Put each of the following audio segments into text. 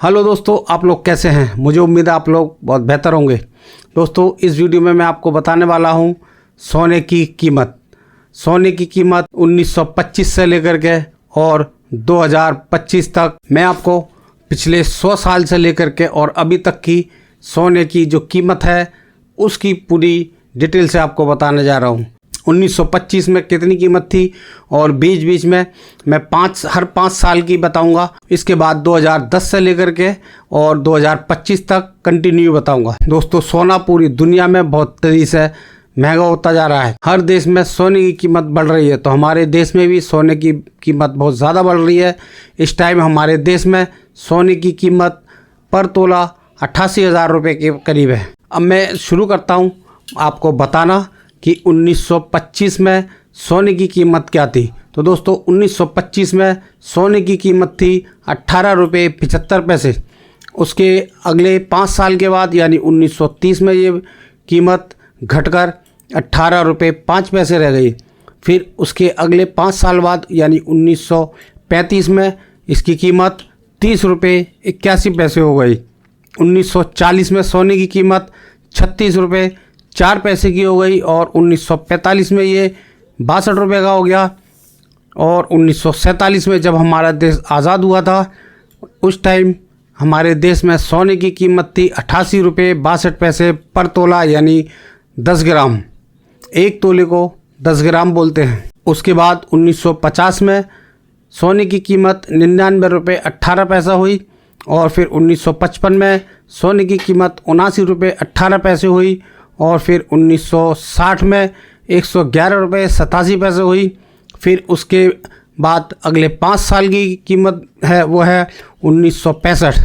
Hello दोस्तों, आप लोग कैसे हैं। मुझे उम्मीद है आप लोग बहुत बेहतर होंगे। दोस्तों, इस वीडियो में मैं आपको बताने वाला हूं सोने की कीमत। सोने की कीमत 1925 से लेकर के और 2025 तक मैं आपको पिछले 100 साल से लेकर के और अभी तक की सोने की जो कीमत है उसकी पूरी डिटेल से आपको बताने जा रहा हूं। 1925 में कितनी कीमत थी और बीच बीच में मैं हर 5 साल की बताऊंगा। इसके बाद 2010 से लेकर के और 2025 तक कंटिन्यू बताऊंगा। दोस्तों, सोना पूरी दुनिया में बहुत तेज़ी से महंगा होता जा रहा है। हर देश में सोने की कीमत बढ़ रही है, तो हमारे देश में भी सोने की कीमत बहुत ज़्यादा बढ़ रही है। इस टाइम हमारे देश में सोने की कीमत पर तोला 88,000 रुपये के करीब है। अब मैं शुरू करता हूँ आपको बताना कि 1925 में सोने की कीमत क्या थी। तो दोस्तों, 1925 में सोने की कीमत थी 18 रुपये 75 पैसे। उसके अगले 5 साल के बाद यानी 1930 में ये कीमत घटकर 18 रुपये 5 पैसे रह गई। फिर उसके अगले 5 साल बाद यानी 1935 में इसकी कीमत 30 रुपये 81 पैसे हो गई। 1940 में सोने की कीमत 36 रुपये 4 पैसे की हो गई और 1945 में ये 62 रुपये का हो गया। और 1947 में जब हमारा देश आज़ाद हुआ था उस टाइम हमारे देश में सोने की कीमत थी 88 रुपये 62 पैसे पर तोला, यानी 10 ग्राम। 1 तोले को 10 ग्राम बोलते हैं। उसके बाद 1950 में सोने की कीमत 99 रुपये 18 पैसा हुई और फिर 1955 में सोने की कीमत 79 रुपये 18 पैसे हुई और फिर 1960 में 111 रुपये 87 पैसे हुई। फिर उसके बाद अगले 5 साल की कीमत है वो है 1965।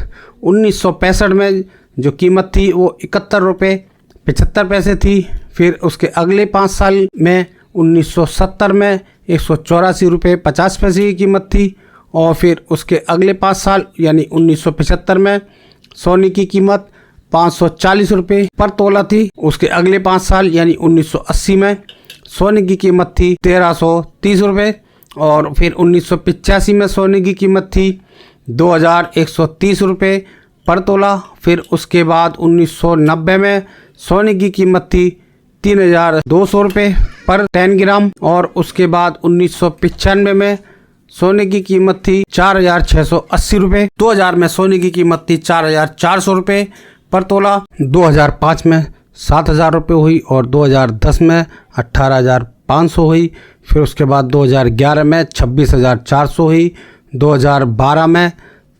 1965 में जो कीमत थी वो 71 रुपये 75 पैसे थी। फिर उसके अगले 5 साल में 1970 में 184 रुपये 50 पैसे की कीमत थी और फिर उसके अगले 5 साल यानी 1975 में सोने की कीमत 540 रुपये पर तोला थी। उसके अगले 5 साल यानी 1980 में सोने की कीमत थी 1330 रुपये और फिर 1985 में सोने की कीमत थी 2130 रुपये पर तोला। फिर उसके बाद 1990 में सोने की कीमत थी 3200 रुपये पर 10 ग्राम और उसके बाद 1995 में सोने की कीमत थी 4680 रुपये। 2000 में सोने की कीमत थी 4400 रुपये पर तोला। 2005 में 7000 रुपये हुई और 2010 में 18500 हुई। फिर उसके बाद 2011 में 26400 हुई। 2012 में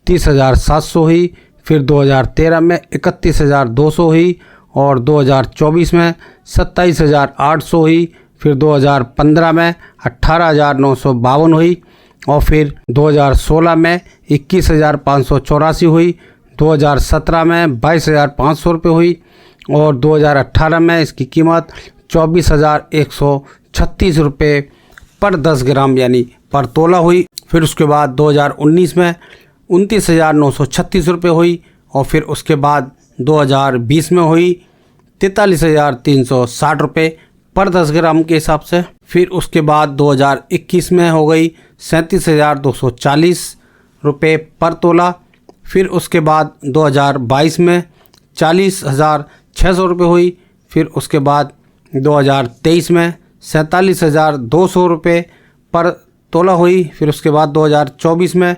30700 हुई। फिर 2013 में 31200 हुई और 2024 में 27800 हुई। फिर 2015 में 18952 हुई और फिर 2016 में 21584 हुई। 2017 में 22,500 रुपये हुई और 2018 में इसकी कीमत 24,136 रुपये पर 10 ग्राम यानी पर तोला हुई। फिर उसके बाद 2019 में 29,936 रुपये हुई और फिर उसके बाद 2020 में हुई 43,360 रुपये पर 10 ग्राम के हिसाब से। फिर उसके बाद 2021 में हो गई 37,240 रुपये पर तोला। फिर उसके बाद 2022 में 40,600 रुपये हुई। फिर उसके बाद 2023 में 47,200 रुपये पर तोला हुई। फिर उसके बाद 2024 में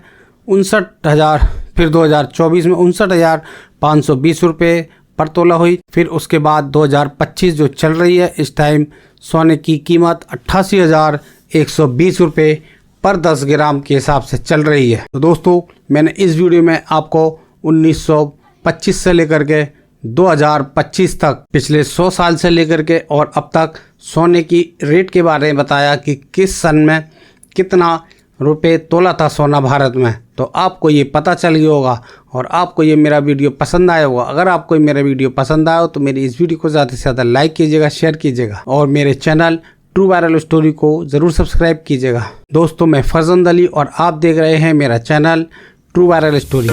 59,000 फिर 2024 में 59,520 रुपये पर तोला हुई। फिर उसके बाद 2025 जो चल रही है इस टाइम सोने की कीमत 88,120 रुपये पर 10 ग्राम के हिसाब से चल रही है। तो दोस्तों, मैंने इस वीडियो में आपको 1925 से लेकर के 2025 तक पिछले 100 साल से लेकर के और अब तक सोने की रेट के बारे में बताया कि किस सन में कितना रुपए तोला था सोना भारत में। तो आपको ये पता चल गया होगा और आपको ये मेरा वीडियो पसंद आया होगा। अगर आपको मेरा वीडियो पसंद आया हो तो मेरी इस वीडियो को ज़्यादा से ज़्यादा लाइक कीजिएगा, शेयर कीजिएगा और मेरे चैनल ट्रू वायरल स्टोरी को ज़रूर सब्सक्राइब कीजिएगा। दोस्तों, मैं फरजंद अली और आप देख रहे हैं मेरा चैनल ट्रू वायरल स्टोरी।